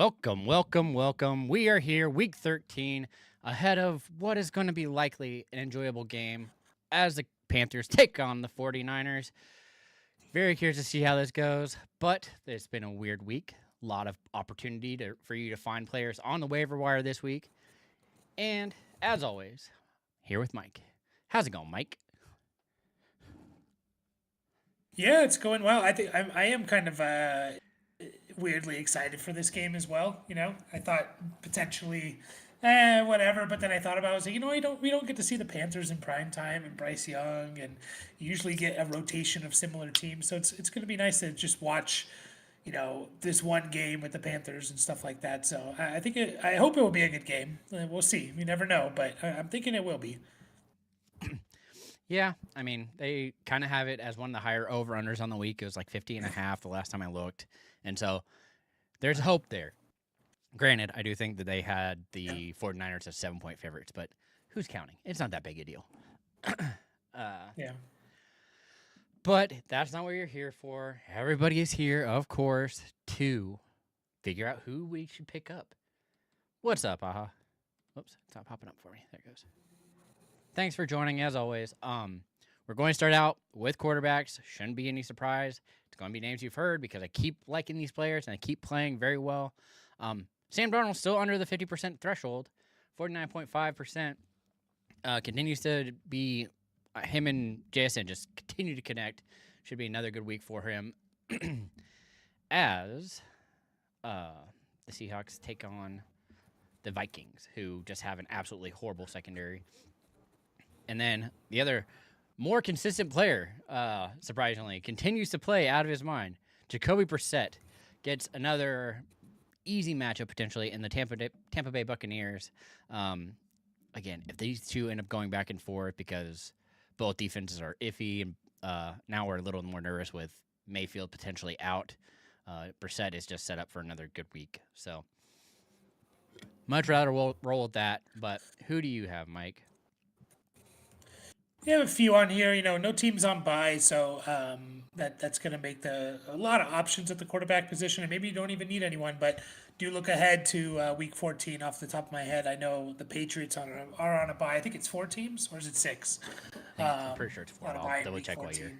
Welcome, welcome, welcome. We are here, week 13, ahead of what is going to be likely an enjoyable game as the Panthers take on the 49ers. Very curious to see how this goes, but it's been a weird week. A lot of opportunity for you to find players on the waiver wire this week. And as always, here with Mike. How's it going, Mike? Yeah, it's going well. I am kind of weirdly excited for this game as well. I thought potentially, whatever, but then I thought about it, I was like, we don't get to see the Panthers in prime time and Bryce Young, and you usually get a rotation of similar teams. So it's going to be nice to just watch, this one game with the Panthers and stuff like that. So I hope it will be a good game. We'll see. You never know, but I'm thinking it will be. Yeah, I mean, they kind of have it as one of the higher over-unders on the week. It was like 50 and a half the last time I looked. And so there's hope there. Granted, I do think that they had the 49ers as 7-point favorites, but who's counting? It's not that big a deal. Yeah. But that's not what you're here for. Everybody is here, of course, to figure out who we should pick up. What's up, Aha? Whoops, it's not popping up for me. There it goes. Thanks for joining, as always. We're going to start out with quarterbacks. Shouldn't be any surprise. It's going to be names you've heard because I keep liking these players and I keep playing very well. Sam Darnold's still under the 50% threshold, 49.5%. Continues to be him and JSN just continue to connect. Should be another good week for him as the Seahawks take on the Vikings, who just have an absolutely horrible secondary. And then the other more consistent player, surprisingly, continues to play out of his mind. Jacoby Brissett gets another easy matchup potentially in the Tampa Bay Buccaneers. Again, if these two end up going back and forth because both defenses are iffy, and now we're a little more nervous with Mayfield potentially out, Brissett is just set up for another good week. So much rather roll with that. But who do you have, Mike? We have a few on here. No teams on bye, so that's going to make a lot of options at the quarterback position, and maybe you don't even need anyone. But do look ahead to week 14 off the top of my head. I know the Patriots are on a bye. I think it's 4 teams, or is it 6? I'm pretty sure it's 4. On a I'll bye in double week check while 14.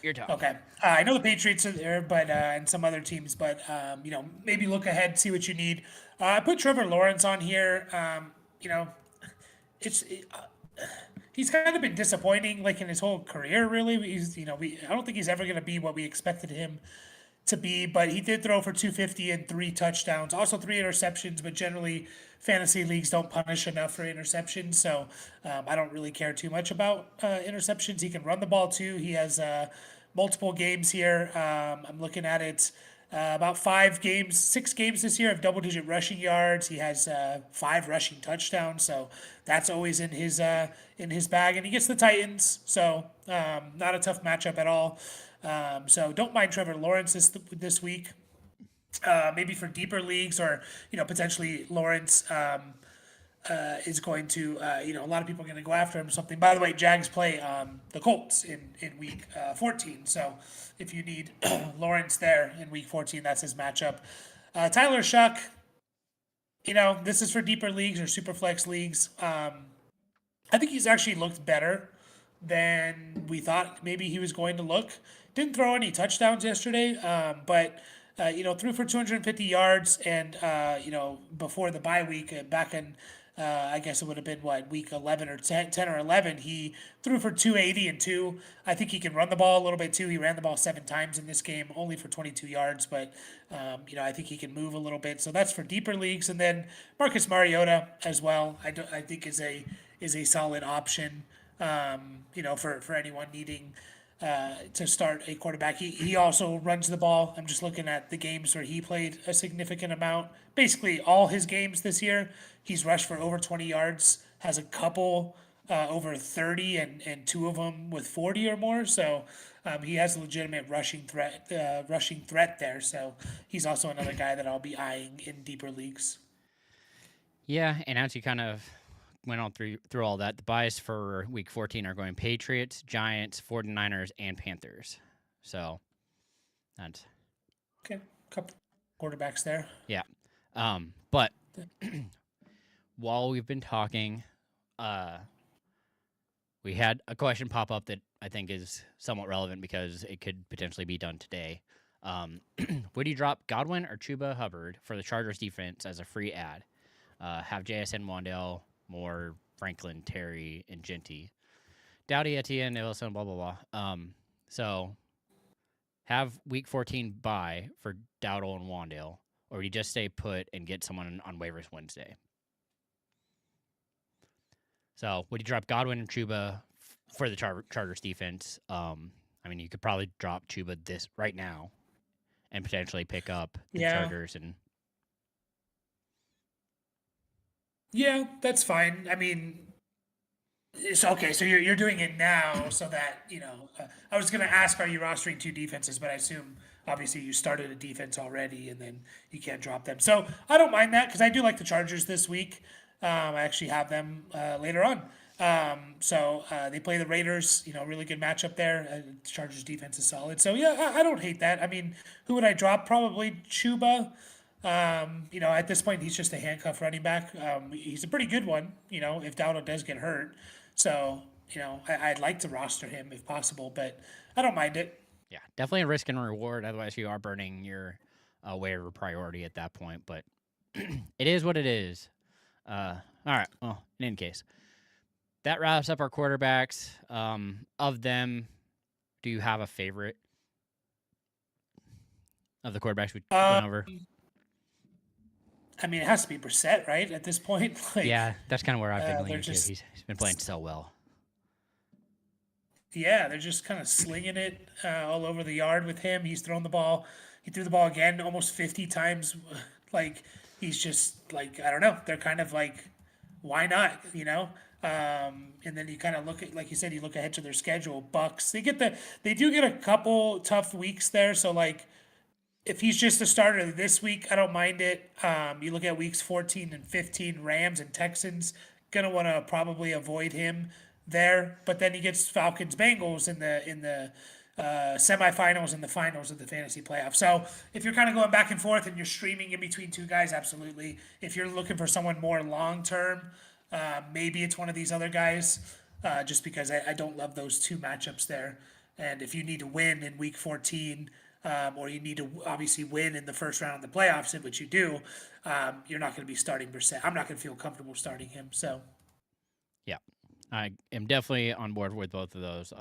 you're talking. Okay, I know the Patriots are there, but and some other teams, but maybe look ahead, see what you need. I put Trevor Lawrence on here. It's he's kind of been disappointing, like in his whole career. Really, I don't think he's ever going to be what we expected him to be. But he did throw for 250 and 3 touchdowns, also 3 interceptions. But generally, fantasy leagues don't punish enough for interceptions, so I don't really care too much about interceptions. He can run the ball too. He has multiple games here. I'm looking at it. About 5 games, 6 games this year of double-digit rushing yards. He has 5 rushing touchdowns, so that's always in his bag. And he gets the Titans, so not a tough matchup at all. So don't mind Trevor Lawrence this week. Maybe for deeper leagues, or potentially Lawrence is going to, a lot of people are going to go after him or something. By the way, Jags play the Colts in week 14. So if you need Lawrence there in week 14, that's his matchup. Tyler Shuck, this is for deeper leagues or super flex leagues. I think he's actually looked better than we thought maybe he was going to look. Didn't throw any touchdowns yesterday, but threw for 250 yards, and before the bye week, back in I guess it would have been week 11 or 10 or 11, he threw for 280 and 2. I think he can run the ball a little bit too. He ran the ball 7 times in this game, only for 22 yards, but I think he can move a little bit. So that's for deeper leagues, and then Marcus Mariota as well. I think is a solid option. For anyone needing to start a quarterback. He also runs the ball. I'm just looking at the games where he played a significant amount. Basically, all his games this year, he's rushed for over 20 yards, has a couple over 30, and 2 of them with 40 or more. So he has a legitimate rushing threat there. So he's also another guy that I'll be eyeing in deeper leagues. Yeah, and as you kind of went on through all that, the buys for week 14 are going Patriots, Giants, 49ers, and Panthers. So that's Okay, couple. quarterbacks there. Yeah. But while we've been talking, we had a question pop up that I think is somewhat relevant because it could potentially be done today. Would you drop Godwin or Chuba Hubbard for the Chargers defense as a free ad? Have JSN, Wandell, Moore, Franklin, Terry, and Genty. Dowdy, Etienne, Wilson, blah, blah, blah. So have week 14 bye for Dowdle and Wandale, or do you just stay put and get someone on waivers Wednesday? So would you drop Godwin and Chuba for the Chargers defense? I mean, you could probably drop Chuba this right now and potentially pick up the Chargers. And yeah, that's fine. I mean, it's okay. So you're doing it now so that, I was going to ask, are you rostering two defenses? But I assume obviously you started a defense already and then you can't drop them. So I don't mind that because I do like the Chargers this week. I actually have them later on. So they play the Raiders, really good matchup there. Chargers defense is solid. So yeah, I don't hate that. I mean, who would I drop? Probably Chuba. At this point, he's just a handcuff running back. He's a pretty good one, if Dowdle does get hurt. So, I'd like to roster him if possible, but I don't mind it. Yeah, definitely a risk and reward. Otherwise, you are burning your waiver priority at that point. But it is what it is. All right. Well, in any case, that wraps up our quarterbacks. Of them, do you have a favorite of the quarterbacks we went over? I mean, it has to be Brissett, right? At this point, yeah, that's kind of where I've been leaning to. He's been playing so well. Yeah, they're just kind of slinging it all over the yard with him. He's thrown the ball. He threw the ball again almost 50 times. He's just I don't know. They're kind of why not? And then you kind of look at, like you said, you look ahead to their schedule. Bucks. They do get a couple tough weeks there. So if he's just a starter this week, I don't mind it. You look at weeks 14 and 15, Rams and Texans, gonna want to probably avoid him there. But then he gets Falcons, Bengals in the semifinals and the finals of the fantasy playoff. So if you're kind of going back and forth and you're streaming in between two guys, absolutely. If you're looking for someone more long term, maybe it's one of these other guys. Just because I don't love those two matchups there. And if you need to win in week 14. Or you need to obviously win in the first round of the playoffs, which you do, you're not going to be starting Brissett. I'm not going to feel comfortable starting him. So, yeah, I am definitely on board with both of those.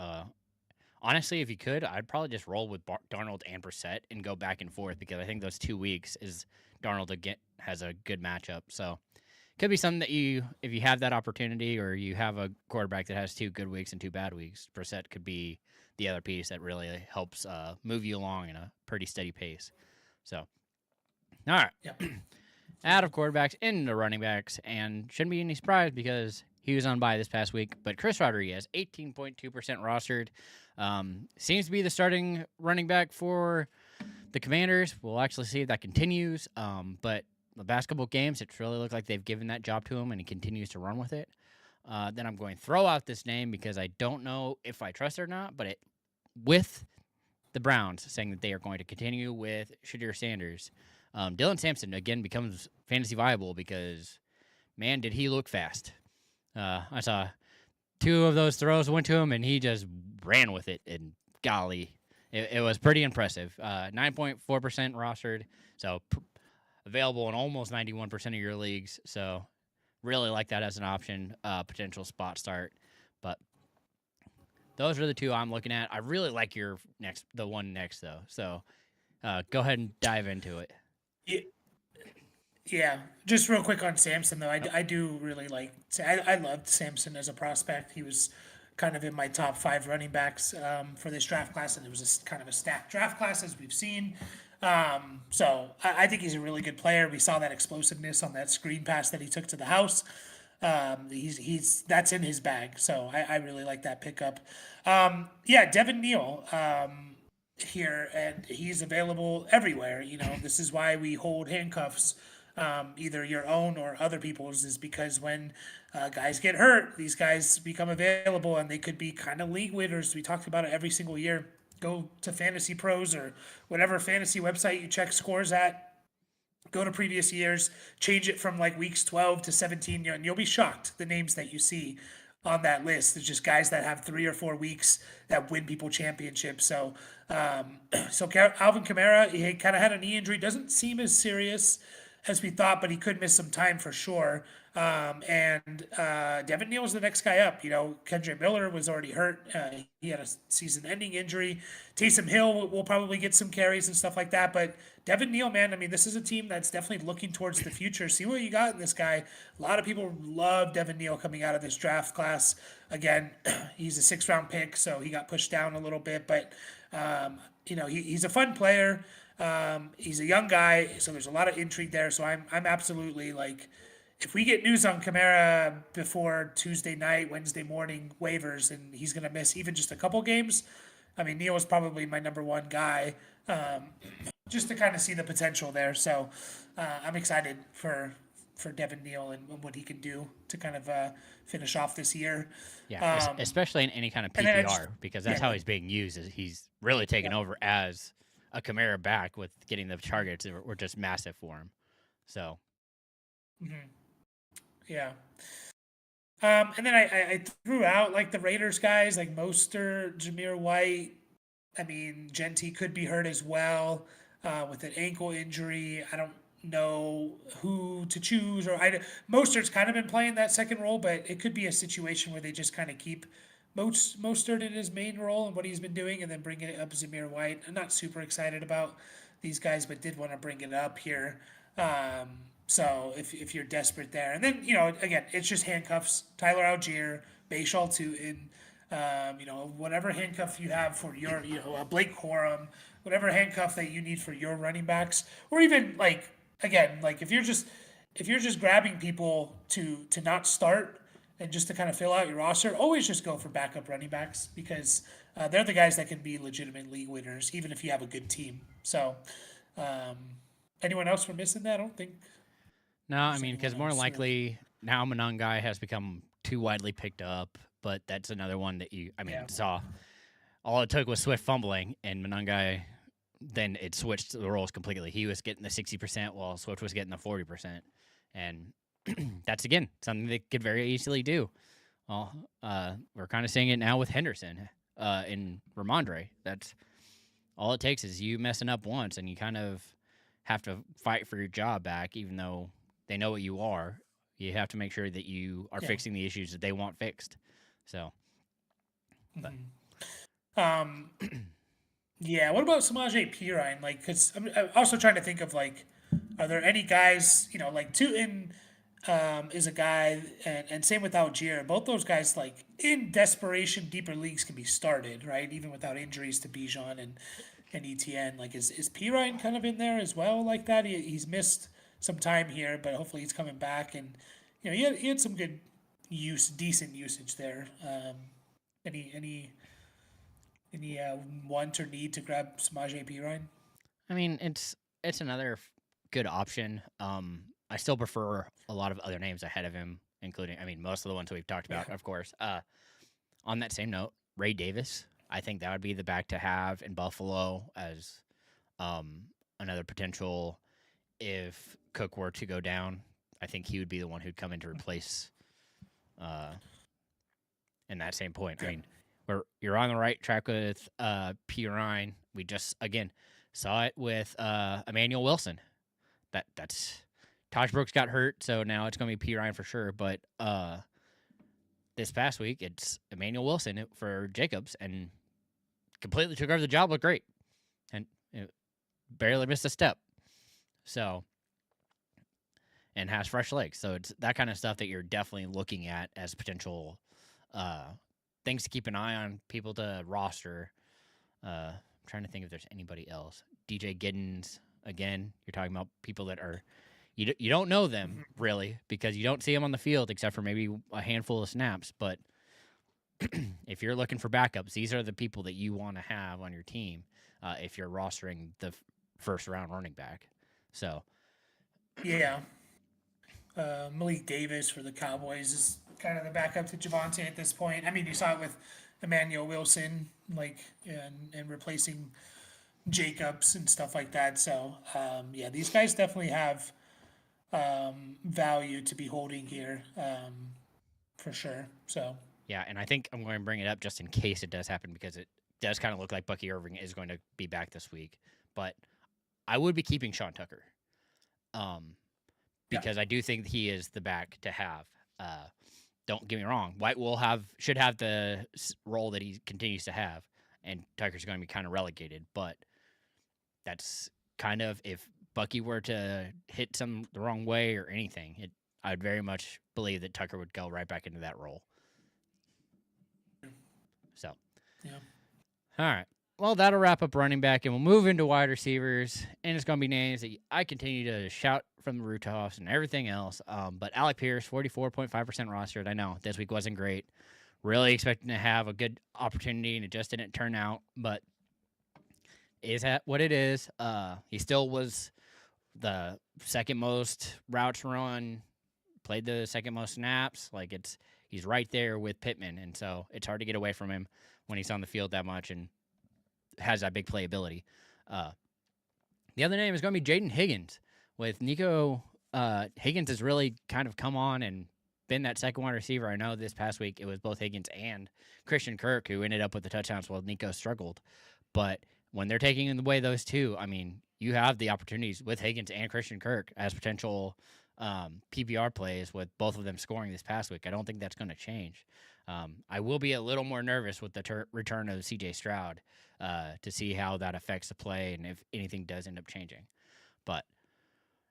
Honestly, if you could, I'd probably just roll with Darnold and Brissett and go back and forth because I think those 2 weeks is Darnold again has a good matchup. So, it could be something that if you have that opportunity or you have a quarterback that has 2 good weeks and 2 bad weeks, Brissett could be the other piece that really helps move you along in a pretty steady pace. So, all right. Yep. Out of quarterbacks into running backs, and shouldn't be any surprise because he was on bye this past week. But Chris Rodriguez, 18.2% rostered, seems to be the starting running back for the Commanders. We'll actually see if that continues. But the basketball games, it's really looked like they've given that job to him, and he continues to run with it. Then I'm going to throw out this name because I don't know if I trust it or not, but with the Browns saying that they are going to continue with Shadir Sanders, Dylan Sampson again becomes fantasy viable because, man, did he look fast. I saw 2 of those throws went to him, and he just ran with it, and golly, it was pretty impressive. 9.4% rostered, so available in almost 91% of your leagues, so really like that as an option, potential spot start. But those are the 2 I'm looking at. I really like the one next, though. So go ahead and dive into it. Yeah. Just real quick on Samson, though. I do really like – I loved Samson as a prospect. He was kind of in my top 5 running backs for this draft class, and it was kind of a stacked draft class, as we've seen. So I think he's a really good player. We saw that explosiveness on that screen pass that he took to the house. That's in his bag. So I really like that pickup. Devin Neal, here, and he's available everywhere. This is why we hold handcuffs, either your own or other people's, is because when guys get hurt, these guys become available and they could be kind of league winners. We talked about it every single year. Go to Fantasy Pros or whatever fantasy website you check scores at. go to previous years, change it from like weeks 12 to 17, and you'll be shocked the names that you see on that list. There's just guys that have 3 or 4 weeks that win people championships. So, so Alvin Kamara, he kind of had a knee injury. Doesn't seem as serious as we thought, but he could miss some time for sure. And Devin Neal is the next guy up. You know, Kendrick Miller was already hurt. He had a season-ending injury. Taysom Hill will probably get some carries and stuff like that. But Devin Neal, man, I mean, this is a team that's definitely looking towards the future. See what you got in this guy. A lot of people love Devin Neal coming out of this draft class. Again, he's a 6th-round pick, so he got pushed down a little bit. But, you know, he's a fun player. He's a young guy, so there's a lot of intrigue there. So I'm absolutely like, if we get news on Kamara before Tuesday night, Wednesday morning waivers, and he's going to miss even just a couple games, I mean, Neal is probably my number one guy, just to kind of see the potential there. So I'm excited for Devin Neal and what he can do to kind of finish off this year. Yeah, especially in any kind of and then I PPR, just- because that's yeah. how he's being used. Is he's really taken over as a Kamara back with getting the targets that were just massive for him. So Yeah. And then I threw out like the Raiders guys like Mostert, Jameer White. I mean, Genti could be hurt as well with an ankle injury. I don't know who to choose. Mostert's kind of been playing that second role, but it could be a situation where they just kind of keep Mostert in his main role and what he's been doing, and then bringing it up Jameer White. I'm not super excited about these guys, but did want to bring it up here. So if you're desperate there, and then again, it's just handcuffs. Tyler Algier, Bayshal Tootin, whatever handcuff you have for your Blake Corum, whatever handcuff that you need for your running backs, or even like again, like if you're just grabbing people to not start and just to kind of fill out your roster, always just go for backup running backs because they're the guys that can be legitimate league winners, even if you have a good team. So, anyone else we're missing that? I don't think. no, I There's mean, because anyone more else, likely now Monangai has become too widely picked up, but that's another one that saw. All it took was Swift fumbling, and Monangai. Then it switched the roles completely. He was getting the 60%, while Swift was getting the 40%, and that's again something they could very easily do. Well, we're kind of seeing it now with Henderson in Ramondre. That's all it takes is you messing up once, and you kind of have to fight for your job back, even though they know what you are. You have to make sure that you are fixing the issues that they want fixed. So, but. Yeah. What about Samaje Perine? Like, because I'm also trying to think of like, are there any guys like Tootin is a guy, and same with Algier. Both those guys, like in desperation, deeper leagues can be started, right? Even without injuries to Bijan and ETN. Like, is Perine kind of in there as well, like that? He's missed some time here, but hopefully he's coming back, and he had some good decent usage there. Any want or need to grab Samaje Perine? I mean, it's another good option. I still prefer a lot of other names ahead of him, including, I mean, most of the ones that we've talked about, of course. On that same note, Ray Davis, I think that would be the back to have in Buffalo as another potential if Cook were to go down. I think he would be the one who'd come in to replace in that same point. I mean, you're on the right track with Pirine. We just, again, saw it with Emmanuel Wilson. That's Taj Brooks got hurt, so now it's going to be Pirine for sure. But this past week, it's Emmanuel Wilson for Jacobs, and completely took over the job. Looked great, and barely missed a step. So, and has fresh legs. So it's that kind of stuff that you're definitely looking at as potential things to keep an eye on, people to roster. I'm trying to think if there's anybody else. DJ Giddens, again, you're talking about people that are you don't know them really because you don't see them on the field except for maybe a handful of snaps. But if you're looking for backups, these are the people that you want to have on your team if you're rostering the first round running back. So Yeah. Malik Davis for the Cowboys is kind of the backup to Javante at this point. I mean, you saw it with Emmanuel Wilson, like, and replacing Jacobs and stuff like that. So yeah, these guys definitely have value to be holding here for sure. So Yeah, and I think I'm going to bring it up just in case it does happen because it does kind of look like Bucky Irving is going to be back this week. But I would be keeping Sean Tucker um, yeah, because I do think he is the back to have. Uh, don't get me wrong, White will should have the role that he continues to have, and Tucker's going to be kind of relegated. But that's kind of if Bucky were to hit some the wrong way or anything, I'd very much believe that Tucker would go right back into that role. So, yeah. all right. Well, that'll wrap up running back, and we'll move into wide receivers. And it's going to be names that I continue to shout from the rooftops and everything else. But Alec Pierce, 44.5% rostered. I know this week wasn't great. Really expecting to have a good opportunity, and it just didn't turn out. But is that what it is? He still was the second most routes run, played the second most snaps. Like he's right there with Pittman, and so it's hard to get away from him when he's on the field that much and has that big playability. The other name is going to be Jaden Higgins. With Nico, Higgins has really kind of come on and been that second wide receiver. I know this past week it was both Higgins and Christian Kirk who ended up with the touchdowns while Nico struggled. But when they're taking away those two, I mean, you have the opportunities with Higgins and Christian Kirk as potential PPR plays with both of them scoring this past week. I don't think that's going to change. I will be a little more nervous with the return of C.J. Stroud to see how that affects the play and if anything does end up changing.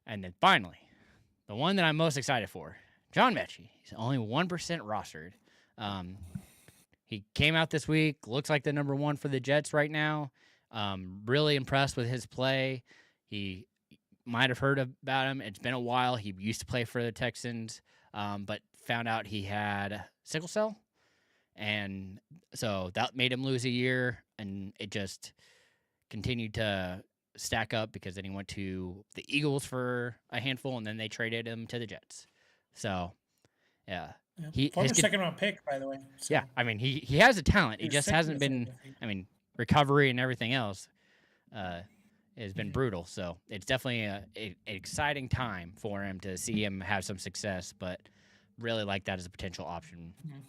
And then finally, the one that I'm most excited for, John Mechie. He's only 1% rostered. He came out this week, looks like the number one for the Jets right now. Really impressed with his play. He might have heard about him. It's been a while. He used to play for the Texans, but found out he had sickle cell. And so that made him lose a year, and it just continued to stack up because then he went to the Eagles for a handful, and then they traded him to the Jets. So, yeah. Yeah. Former second round pick, by the way. So. Yeah, I mean, he has a talent. He just hasn't been, recovery and everything else has been brutal. So it's definitely an exciting time for him to see him have some success, but really like that as a potential option. Mm-hmm.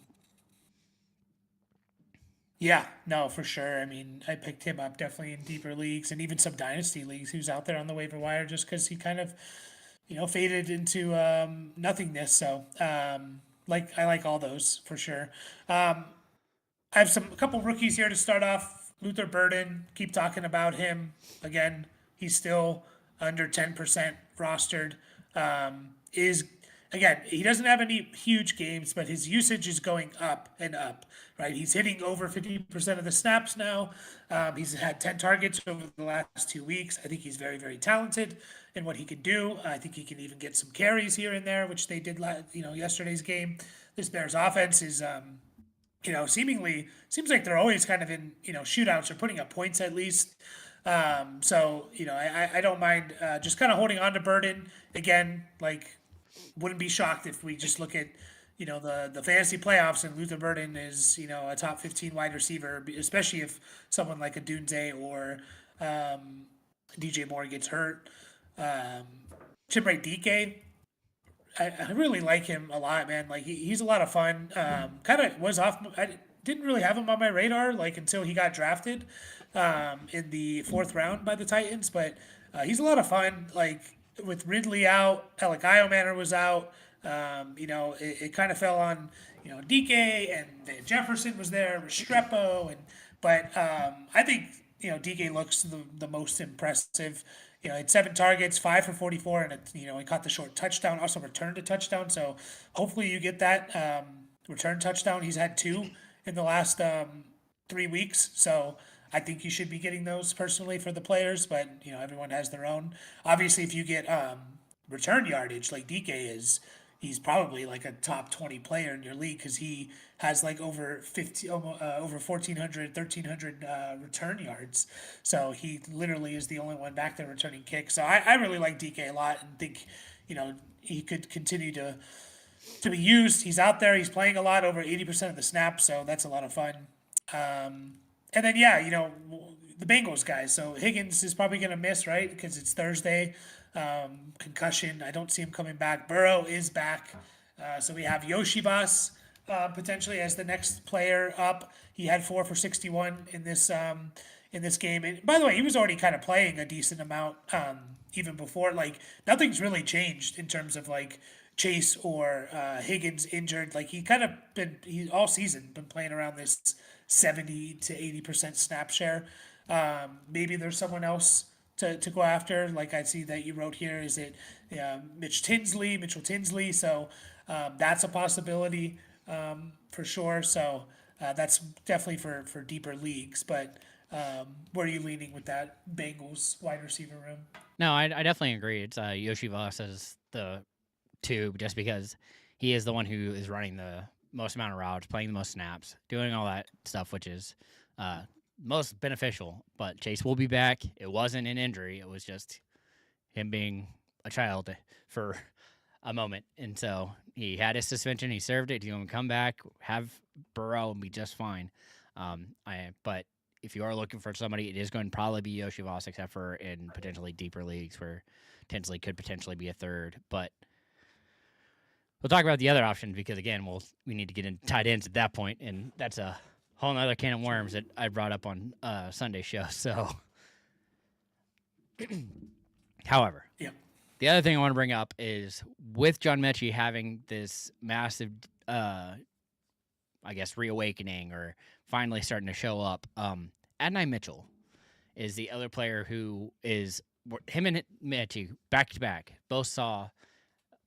Yeah, no, for sure. I mean, I picked him up definitely in deeper leagues and even some dynasty leagues. He was out there on the waiver wire just because he kind of, faded into nothingness. So, I like all those for sure. I have a couple rookies here to start off. Luther Burden, keep talking about him again. He's still under 10% rostered. Is Again, he doesn't have any huge games, but his usage is going up and up, right? He's hitting over 50% of the snaps now. He's had 10 targets over the last 2 weeks. I think he's very, very talented in what he can do. I think he can even get some carries here and there, which they did, yesterday's game. This Bears offense is, seemingly seems like they're always kind of in, shootouts or putting up points at least. I don't mind just kind of holding on to Burden again, wouldn't be shocked if we just look at the fantasy playoffs and Luther Burden is a top 15 wide receiver, especially if someone like a Dunze or DJ Moore gets hurt. Chimray DK, I really like him a lot, man. Like he's a lot of fun. Kind of was off. I didn't really have him on my radar until he got drafted in the 4th round by the Titans, but he's a lot of fun. With Ridley out, Pelagayo Manor was out. It kind of fell on DK and Van Jefferson was there, Restrepo, but I think DK looks the most impressive. Had 7 targets, 5 for 44, and he caught the short touchdown. Also returned a touchdown. So hopefully you get that return touchdown. He's had 2 in the last 3 weeks. So I think you should be getting those personally for the players, but everyone has their own. Obviously, if you get return yardage like DK is, he's probably like a top 20 player in your league because he has over 1,400, 1,300 return yards. So he literally is the only one back there returning kicks. So I really like DK a lot and think he could continue to be used. He's out there. He's playing a lot, over 80% of the snaps, so that's a lot of fun. And then, the Bengals guys. So Higgins is probably going to miss, right? Because it's Thursday. Concussion. I don't see him coming back. Burrow is back. So we have Yoshibas potentially as the next player up. He had 4 for 61 in this game. And by the way, he was already kind of playing a decent amount even before. Like nothing's really changed in terms of like Chase or Higgins injured. Like he all season been playing around this 70 to 80% snap share. Maybe there's someone else to go after. Like I see that you wrote here, is it Mitchell Tinsley? So that's a possibility for sure. So that's definitely for deeper leagues. But where are you leaning with that Bengals wide receiver room? No, I definitely agree. It's Yoshi Voss as the two, just because he is the one who is running the most amount of routes, playing the most snaps, doing all that stuff, which is uh, most beneficial. But Chase will be back. It wasn't an injury; it was just him being a child for a moment, and so he had his suspension. He served it. He's going to come back, have Burrow, and be just fine. But if you are looking for somebody, it is going to probably be Yoshi Voss, except for in potentially deeper leagues where Tinsley could potentially be a third. But we'll talk about the other option because again, we need to get into tight ends at that point, and that's a whole other can of worms that I brought up on Sunday show. So, however, Yeah. the other thing I want to bring up is with John Mechie having this massive, I guess, reawakening or finally starting to show up. Adonai Mitchell is the other player who is him and Mechie back to back both saw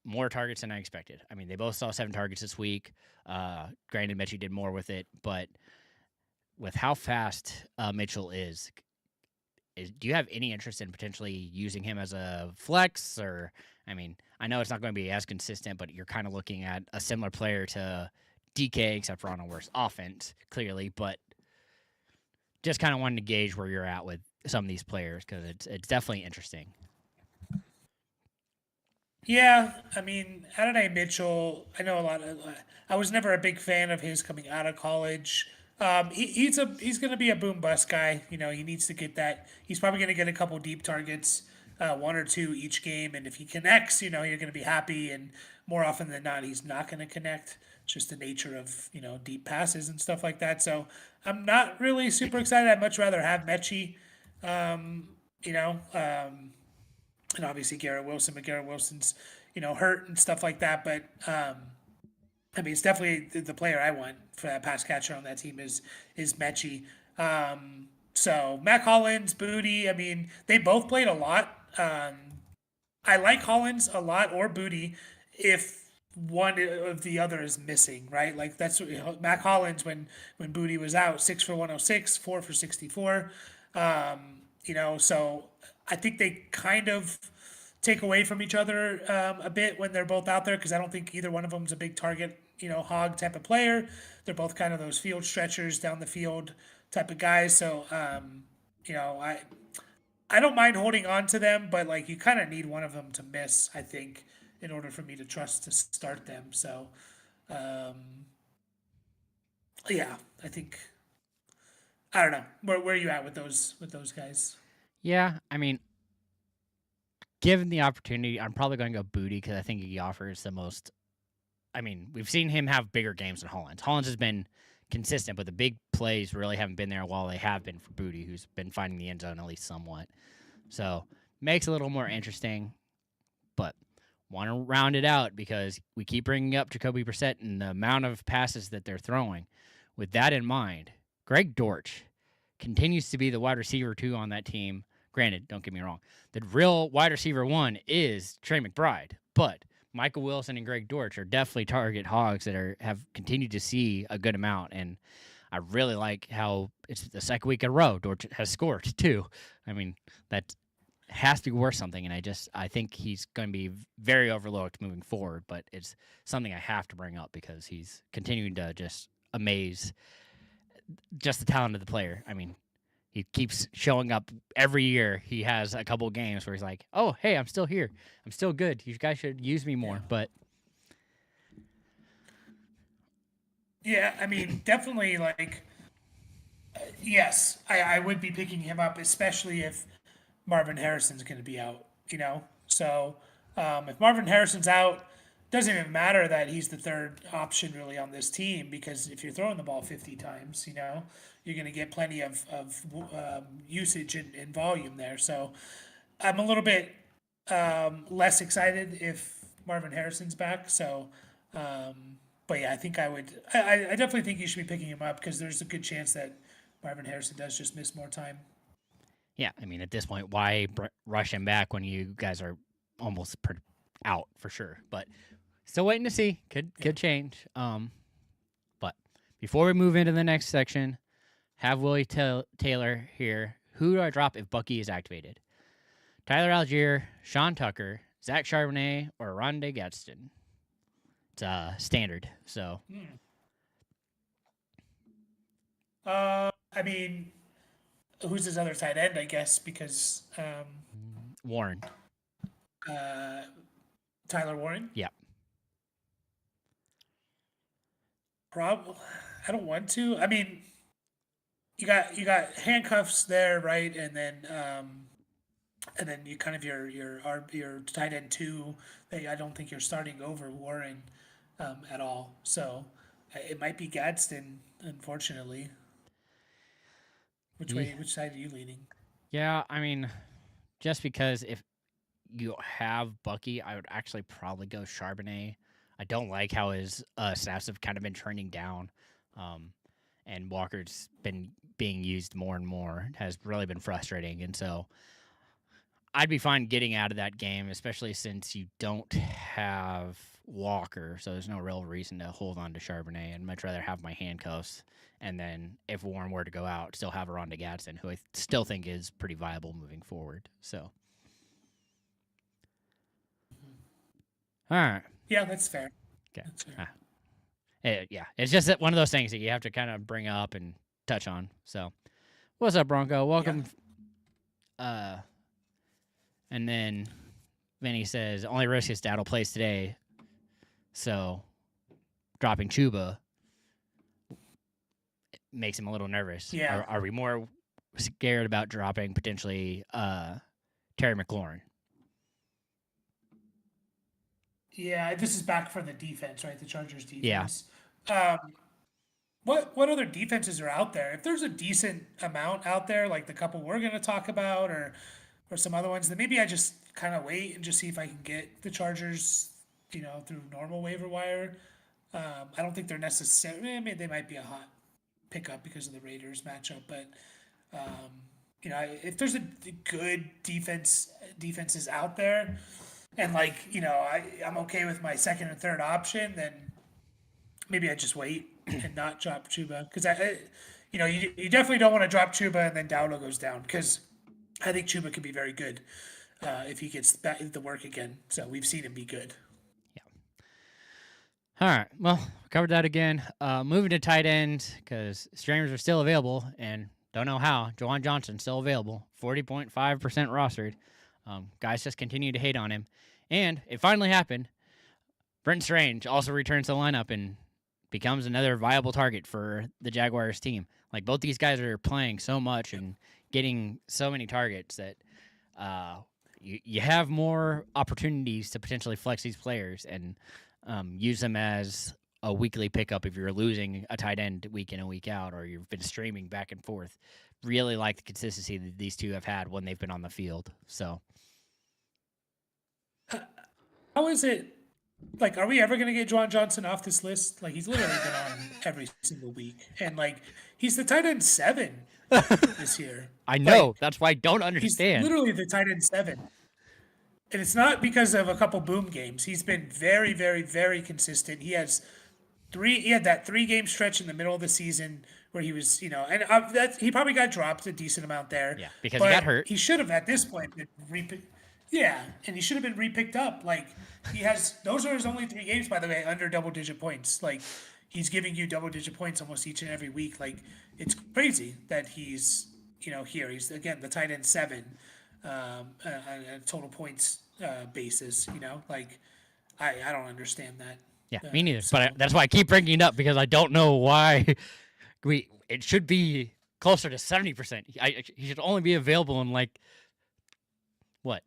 more targets than I expected. I mean, they both saw 7 targets this week. Granted, Mechie did more with it, but with how fast Mitchell is, do you have any interest in potentially using him as a flex? Or, I mean, I know it's not going to be as consistent, but you're kind of looking at a similar player to DK, except for on a worse offense, clearly. But just kind of wanted to gauge where you're at with some of these players because it's definitely interesting. Yeah, I mean, Adonai Mitchell, I know a lot of. I was never a big fan of his coming out of college. He's going to be a boom bust guy. You know, he needs to get that. He's probably going to get a couple deep targets, 1 or 2 each game, and if he connects, you know, you're going to be happy. And more often than not, he's not going to connect. It's just the nature of deep passes and stuff like that. So I'm not really super excited. I'd much rather have Mechie. You know. And obviously Garrett Wilson, but Garrett Wilson's hurt and stuff like that. But I mean, it's definitely the player I want for that pass catcher on that team is Mechie. So Mac Hollins, Booty. I mean, they both played a lot. I like Hollins a lot or Booty if one of the other is missing, right? Like that's Mac Hollins when Booty was out, 6 for 106, 4 for 64. So I think they kind of take away from each other a bit when they're both out there because I don't think either one of them is a big target, hog type of player. They're both kind of those field stretchers down the field type of guys. So, you know, I don't mind holding on to them, but like you kind of need one of them to miss, I think, in order for me to trust to start them. So, yeah, I think I don't know where are you at with those guys. Yeah, I mean, given the opportunity, I'm probably going to go Booty because I think he offers the most. I mean, we've seen him have bigger games than Hollins. Hollins has been consistent, but the big plays really haven't been there while they have been for Booty, who's been finding the end zone at least somewhat. So makes it a little more interesting, but want to round it out because we keep bringing up Jacoby Brissett and the amount of passes that they're throwing. With that in mind, Greg Dortch continues to be the wide receiver 2 on that team. Granted, don't get me wrong, the real wide receiver 1 is Trey McBride, but Michael Wilson and Greg Dortch are definitely target hogs that have continued to see a good amount, and I really like how it's the second week in a row Dortch has scored too. I mean, that has to be worth something, and I think he's going to be very overlooked moving forward, but it's something I have to bring up because he's continuing to just amaze just the talent of the player. I mean, he keeps showing up every year. He has a couple games where he's like, "Oh, hey, I'm still here. I'm still good. You guys should use me more." But Yeah, I mean, definitely like Yes, I would be picking him up, especially if Marvin Harrison's going to be out, So if Marvin Harrison's out, doesn't even matter that he's the third option really on this team because if you're throwing the ball 50 times, you're going to get plenty of usage and volume there. So I'm a little bit less excited if Marvin Harrison's back. So, but yeah, I think I definitely think you should be picking him up because there's a good chance that Marvin Harrison does just miss more time. Yeah, I mean, at this point, why rush him back when you guys are almost out for sure? But still waiting to see. Could change. But before we move into the next section, have Willie Taylor here. Who do I drop if Bucky is activated? Tyler Algier, Sean Tucker, Zach Charbonnet, or Rondé Gadsden? It's standard. So. I mean, who's his other tight end? I guess because Warren. Tyler Warren. Yeah. I don't want to. I mean, you got handcuffs there, right? And then you kind of your tight end two. I don't think you're starting over Warren at all. So it might be Gadsden, unfortunately. Which side are you leaning? Yeah, I mean, just because if you have Bucky, I would actually probably go Charbonnet. I don't like how his snaps have kind of been trending down, and Walker's been being used more and more. It has really been frustrating, and so I'd be fine getting out of that game, especially since you don't have Walker, so there's no real reason to hold on to Charbonnet. I'd much rather have my handcuffs, and then if Warren were to go out, still have Rondé Gadsden, who I still think is pretty viable moving forward. So, all right. Yeah, that's fair. Okay. That's fair. Yeah, it's just one of those things that you have to kind of bring up and touch on. So, what's up, Bronco? Welcome. Yeah. And then Vinny says, only risk is Dowdle plays today. So dropping Chuba makes him a little nervous. Yeah. Are we more scared about dropping potentially Terry McLaurin? Yeah, this is back for the defense, right? The Chargers defense. Yeah. What other defenses are out there? If there's a decent amount out there, like the couple we're going to talk about, or some other ones, then maybe I just kind of wait and just see if I can get the Chargers, through normal waiver wire. I don't think they're necessarily. I mean, they might be a hot pickup because of the Raiders matchup, but if there's a good defenses out there, and I'm okay with my second and third option, then maybe I just wait and not drop Chuba because you definitely don't want to drop Chuba and then Dowdle goes down because I think Chuba could be very good if he gets back the work again. So we've seen him be good. Yeah. All right. Well, covered that again. Moving to tight ends because streamers are still available and don't know how. Jawan Johnson still available. 40.5% rostered. Guys just continue to hate on him. And it finally happened. Brent Strange also returns to the lineup and becomes another viable target for the Jaguars team. Like, both these guys are playing so much and getting so many targets that you have more opportunities to potentially flex these players and use them as a weekly pickup if you're losing a tight end week in and week out, or you've been streaming back and forth. Really like the consistency that these two have had when they've been on the field. So, how is it? Like, are we ever going to get Juwan Johnson off this list? Like, he's literally been on every single week. And, he's the tight end 7 this year. I know. That's why I don't understand. He's literally the tight end 7. And it's not because of a couple boom games. He's been very, very, very consistent. He had that 3-game stretch in the middle of the season where he was, and he probably got dropped a decent amount there. Yeah, because he got hurt. He should have, at this point, been repicked. Yeah, and he should have been repicked up. Those are his only 3 games, by the way, under double-digit points. He's giving you double-digit points almost each and every week. It's crazy that he's, here. He's, again, the tight end 7 on a total points basis, I don't understand that. Yeah, me neither. But that's why I keep bringing it up because I don't know why it should be closer to 70%. He should only be available in like what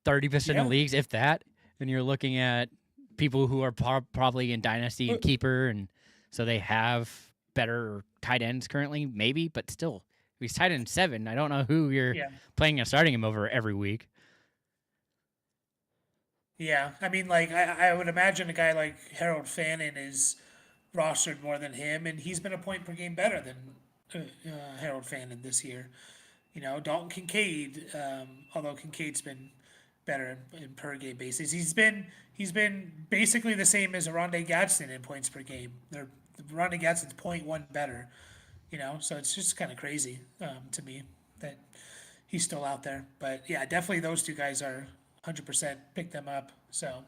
30% of leagues, if that. And you're looking at people who are probably in dynasty and keeper, and so they have better tight ends currently, maybe, but still, if he's tight end 7, I don't know who you're playing and starting him over every week. Yeah, I mean, like I would imagine a guy like Harold Fannin is rostered more than him, and he's been a point per game better than Harold Fannin this year. You know, Dalton Kincaid, although Kincaid's been better in per game basis, he's been basically the same as Rondé Gadsden in points per game. Rondé Gadsden's 0.1 better. You know, so it's just kind of crazy to me that he's still out there. But yeah, definitely those two guys are 100% pick them up. So,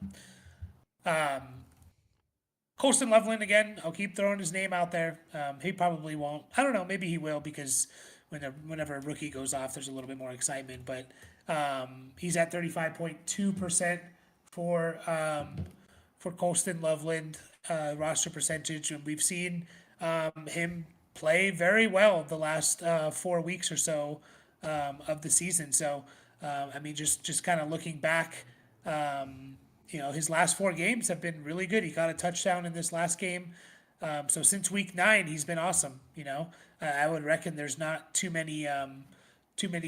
Colston Loveland again. I'll keep throwing his name out there. He probably won't. I don't know. Maybe he will because whenever a rookie goes off, there's a little bit more excitement. But he's at 35.2% for Colston Loveland roster percentage, and we've seen him play very well the last 4 weeks or so of the season. So. I mean, just kind of looking back, you know, his last 4 games have been really good. He got a touchdown in this last game. So since week 9, he's been awesome. You know, I would reckon there's not too many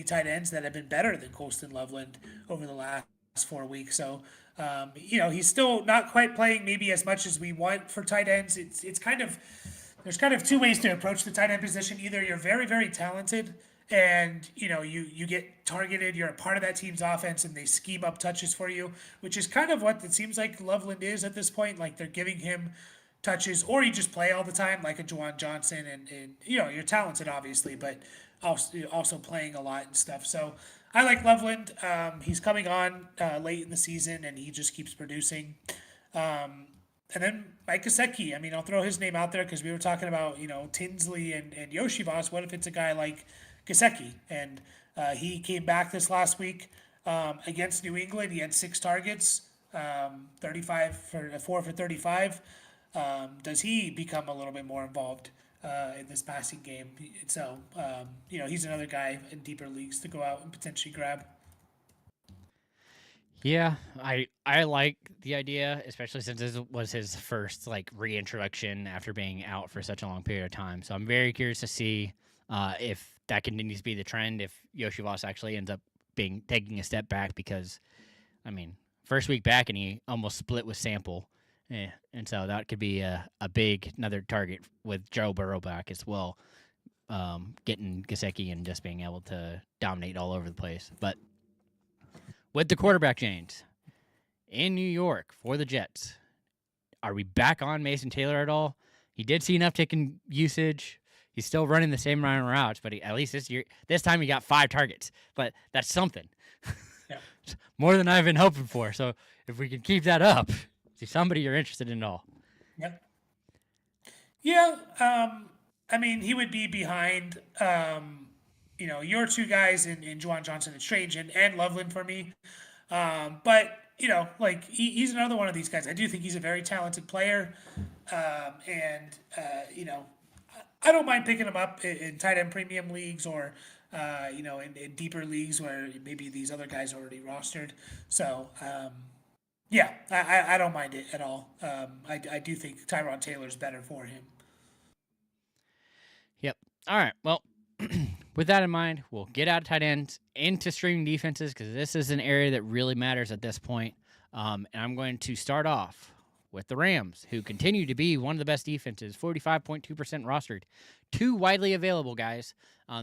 tight ends that have been better than Colston Loveland over the last 4 weeks. So, you know, he's still not quite playing maybe as much as we want for tight ends. It's kind of, there's kind of 2 ways to approach the tight end position. Either you're very, very talented and you know you get targeted, you're a part of that team's offense, and they scheme up touches for you, which is kind of what it seems like Loveland is at this point. Like they're giving him touches, or you just play all the time like a Juwan Johnson, and you know you're talented obviously, but also playing a lot and stuff. So I like Loveland. He's coming on late in the season, and he just keeps producing. And then Mike Gesicki. I mean, I'll throw his name out there because we were talking about, you know, Tinsley and Yoshivas. What if it's a guy like Gesicki? And he came back this last week against New England. He had 6 targets, 4 for 35. Does he become a little bit more involved in this passing game? So, you know, he's another guy in deeper leagues to go out and potentially grab. Yeah, I like the idea, especially since this was his first like reintroduction after being out for such a long period of time. So I'm very curious to see if that continues to be the trend, if Yoshivas actually ends up taking a step back, because, I mean, first week back and he almost split with Sample, and so that could be another target with Joe Burrow back as well, getting Gesicki and just being able to dominate all over the place. But with the quarterback change in New York for the Jets, are we back on Mason Taylor at all? He did see an uptick in usage. He's still running the same amount of routes, but at least this time he got 5 targets. But that's something. Yeah. More than I've been hoping for. So if we can keep that up, see somebody you're interested in at all. Yep. Yeah. I mean, he would be behind, you know, your 2 guys in Juwan Johnson and Strange and Loveland for me. But, you know, like he's another one of these guys. I do think he's a very talented player. You know, I don't mind picking him up in tight end premium leagues or, you know, in deeper leagues where maybe these other guys are already rostered. So, yeah, I don't mind it at all. I do think Tyrod Taylor's better for him. Yep. All right. Well, with that in mind, we'll get out of tight ends into streaming defenses because this is an area that really matters at this point. And I'm going to start off with the Rams, who continue to be one of the best defenses, 45.2% rostered. 2 widely available guys.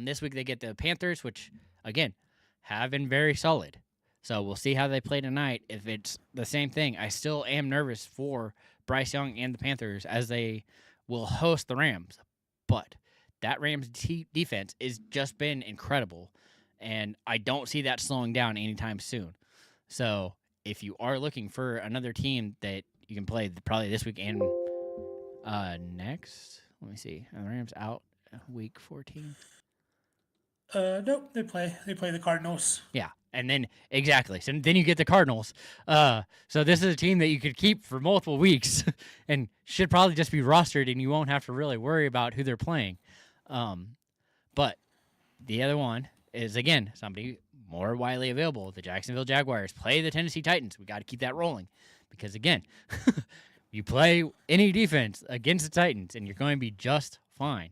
This week they get the Panthers, which, again, have been very solid. So we'll see how they play tonight. If it's the same thing, I still am nervous for Bryce Young and the Panthers as they will host the Rams. But that Rams defense has just been incredible, and I don't see that slowing down anytime soon. So if you are looking for another team that you can play probably this week and next, let me see. Are the Rams out week 14? Nope, they play the Cardinals. Yeah, and then exactly. So then you get the Cardinals. So this is a team that you could keep for multiple weeks and should probably just be rostered, and you won't have to really worry about who they're playing. But the other one is, again, somebody more widely available. The Jacksonville Jaguars play the Tennessee Titans. We got to keep that rolling because, again, you play any defense against the Titans and you're going to be just fine.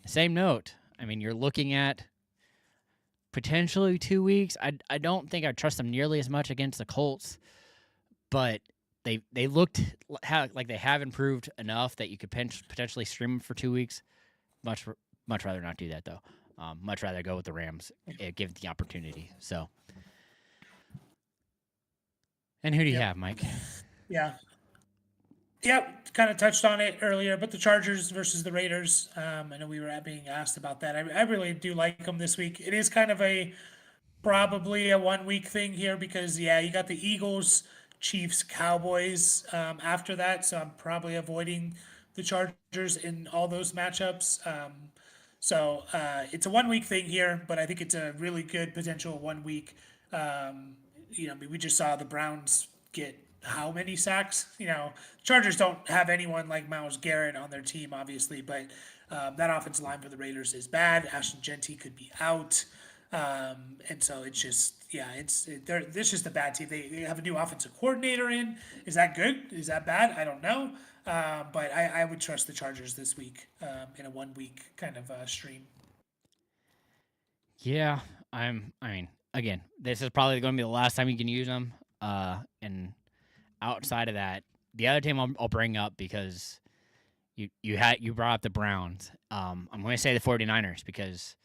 Same note. I mean, you're looking at potentially 2 weeks. I don't think I trust them nearly as much against the Colts, but they looked like they have improved enough that you could potentially stream them for 2 weeks. Much rather not do that though. Much rather go with the Rams, give the opportunity. So, and who do you have, Mike? Yeah. Yep, kind of touched on it earlier, but the Chargers versus the Raiders. I know we were being asked about that. I really do like them this week. It is kind of probably a 1 week thing here because you got the Eagles, Chiefs, Cowboys after that, so I'm probably avoiding the Chargers in all those matchups. So it's a 1 week thing here, but I think it's a really good potential 1 week. We just saw the Browns get how many sacks? Chargers don't have anyone like Myles Garrett on their team, obviously, but that offensive line for the Raiders is bad. Ashton Genty could be out. And so it's just, this just a bad team. They have a new offensive coordinator in. Is that good? Is that bad? I don't know. But I would trust the Chargers this week in a 1 week kind of stream. Yeah, I mean, again, this is probably going to be the last time you can use them. And outside of that, the other team I'll bring up because you brought up the Browns. I'm going to say the 49ers because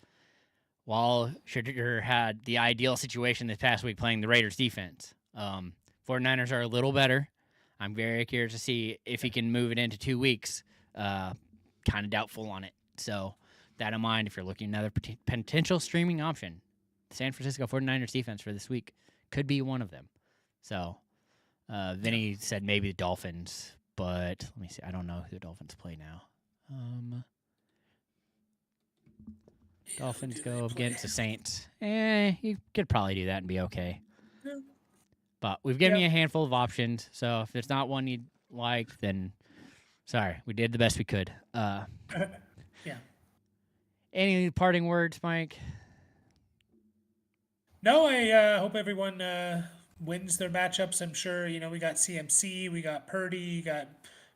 while Shadur had the ideal situation this past week playing the Raiders defense, 49ers are a little better. I'm very curious to see if he can move it into 2 weeks. Kind of doubtful on it. So that in mind, if you're looking at another potential streaming option, the San Francisco 49ers defense for this week could be one of them. So Vinny said maybe the Dolphins, but let me see. I don't know who the Dolphins play now. Dolphins go against the Saints. You could probably do that and be okay. Yeah. But we've given you a handful of options, so if there's not one you'd like, then sorry, we did the best we could. Yeah. Any parting words, Mike? No, I hope everyone wins their matchups. I'm sure, we got CMC, we got Purdy, you got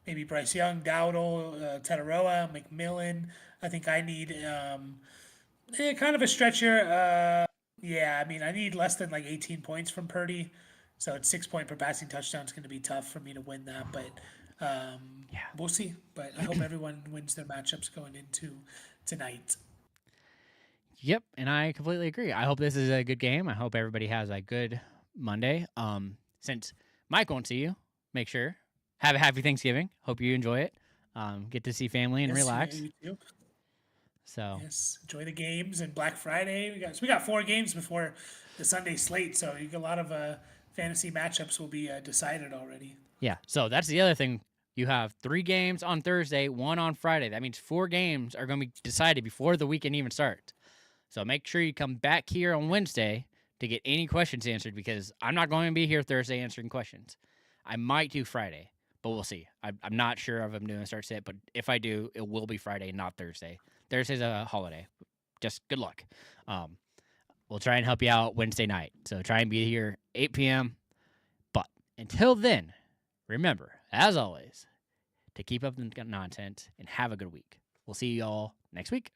maybe Bryce Young, Dowdle, Tataroa, McMillan. I think I need kind of a stretch here. I mean, I need less than like 18 points from Purdy. So it's 6 point per passing touchdown. It's going to be tough for me to win that, but we'll see. But I hope everyone wins their matchups going into tonight. Yep, and I completely agree. I hope this is a good game. I hope everybody has a good Monday. Since Mike won't see you, make sure have a happy Thanksgiving. Hope you enjoy it. Get to see family and relax. You too. So yes, enjoy the games and Black Friday. We got 4 games before the Sunday slate, so a lot of fantasy matchups will be decided already. Yeah, so that's the other thing. You have 3 games on Thursday, 1 on Friday. That means 4 games are going to be decided before the weekend even starts. So make sure you come back here on Wednesday to get any questions answered because I'm not going to be here Thursday answering questions. I might do Friday, but we'll see. I'm not sure if I'm doing a start set, but if I do, it will be Friday, not Thursday. Thursday's a holiday. Just good luck. We'll try and help you out Wednesday night. So try and be here 8 p.m. But until then, remember, as always, to keep up the nonsense and have a good week. We'll see you all next week.